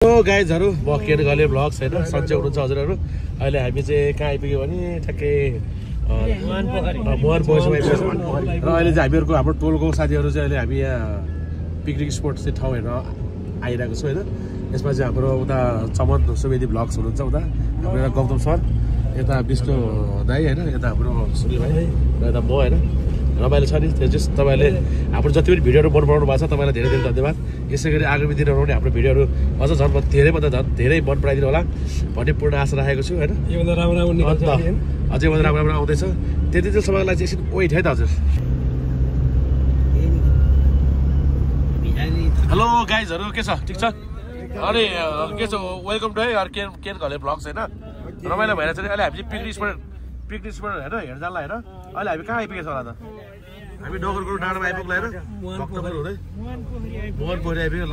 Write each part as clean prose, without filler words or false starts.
hello गाइजहरु म केन गले blogs हैन सन्चै हुनुहुन्छ हजुरहरु अहिले हामी चाहिँ कहाँ आइपुग्यो भने ठ्याक्कै मोहन पोखरी आइपुगेको छौं र अहिले चाहिँ हामीहरुको हाम्रो टोलको साथीहरु चाहिँ अहिले हामी यहाँ पिकनिक स्पोट चाहिँ ठाउँ हेर्न आइरहेको छौं हैन यसमा चाहिँ हाम्रो उता चमन सुवेदी ब्लग्स हुनुहुन्छ उता हाम्रो गौतम सर यता विष्णु दाइ हैन यता हाम्रो सुनिल भाइ र यता म हैन रमाइलो छ नि त्यो चाहिँ तपाईले हाम्रो जति पनि भिडियोहरु मन पराउनु भएको छ तपाईलाई धेरै धेरै धन्यवाद यसैगरी आगामी दिनहरुमा पनि हाम्रो भिडियोहरु अझ झन् धेरै भन्दा झन् धेरै मन पराइदिनु होला भन्ने पूर्ण आशा राखेको छु हैन योभन्दा राम्रो आउने अझै भन्दा राम्रो आउँदैछ त्यति चाहिँ सबैलाई चाहिँ एकछिन वेट है त हजुर हेलो गाइजहरु के छ ठीक छ अनि के छ वेलकम टु है केन घले ब्लग्स हैन रमाइलो भएर चाहिँ अहिले हामी पिकनिक स्पोट हैन हेर्न जाला हैन अहिले हामी कहाँ आइपुगेछौँ होला त हामी डगरको डाँडामा आइपुग्ला हैन भक्तपुर हुँदै मोहन पोखरी आइपुग्यो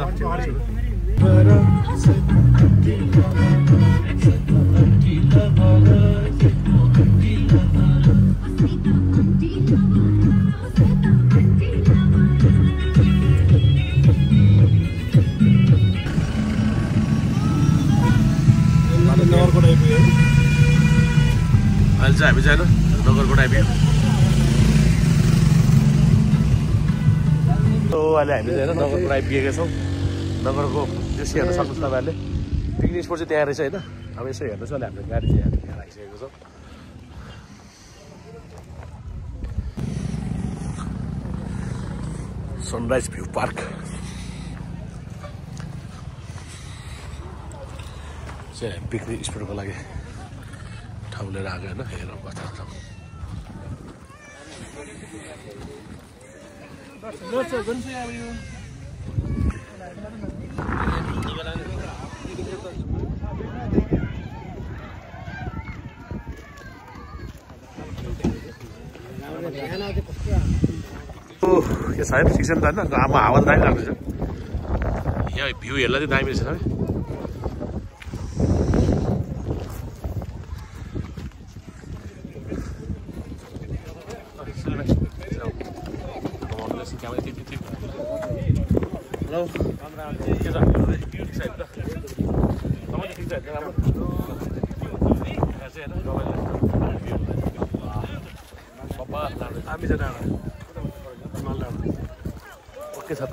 अहिले चाहिँ हामी चाहिँ होइन नगरकोट आइपुग्यो अहिले हामी चाहिँ होइन नगरकोट आइपुगेका छौँ नगरको दृश्य हेर्न सक्नुहुन्छ तपाईँहरूले पिकनिक स्पोट चाहिँ त्यहाँ रहेछ होइन अब यसो हेर्नुहोस् अहिले हाम्रो गाडी चाहिँ यहाँ राखिसकेको छौँ सनराइज भ्यू पार्क चाहिँ पिकनिक स्पोटको लागि ठाउँ लिएर आएको होइन हेरौँ कता छ के छ है ठिक छ नि त होइन आमा हावा दामी लाग्दैछ यहाँ भ्यू हेर्दा चाहिँ दामी रहेछ है हेलो के छ ठिक छ त तपाईँ ठिक छ राम्रो चाहिँ हामी चाहिँ ओके छ त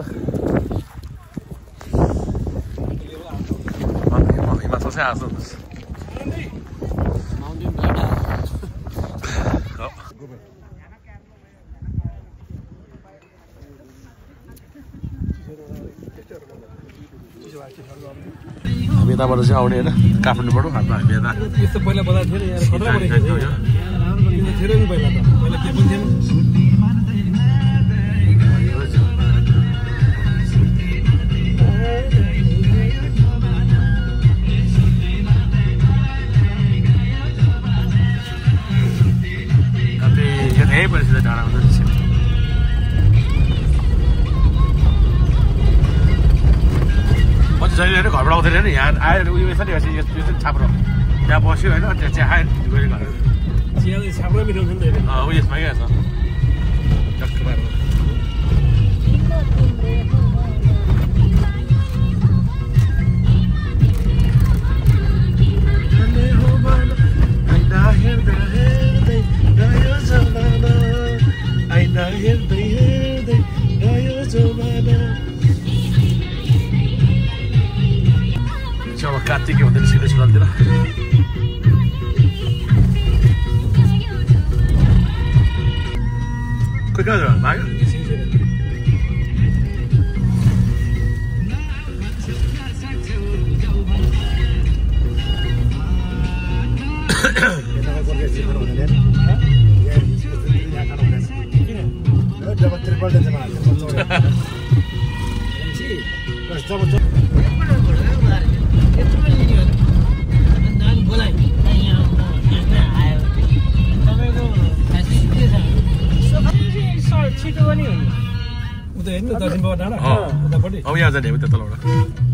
हिमाचल चाहिँ आएको हामी यताबाट चाहिँ आउने होइन काठमाडौँबाट हाम्रो हामी यता यस्तो पहिला बजार थियो यार खतरा थियो नि पहिला त पहिला के पनि थिएन यही परिस्थिति डाँडामा जहिले होइन घरबाट आउँदैन होइन यहाँ आएर उयो छ नि यो चाहिँ छाप्रो त्यहाँ बस्यो होइन त्यहाँ चिया खायो गयो घर चिया छाप्रो मिलाउँछ नि त उयसमा क्या छ टक्क पारेर अब कार्तिकै हुँदैन सिधै सुनाल्तिर खोइ कहाँ जानु लाग्यो उता हेर्नु दक्षिण बाबा डाँडा अब यहाँ जाने हो त्यता तलबाट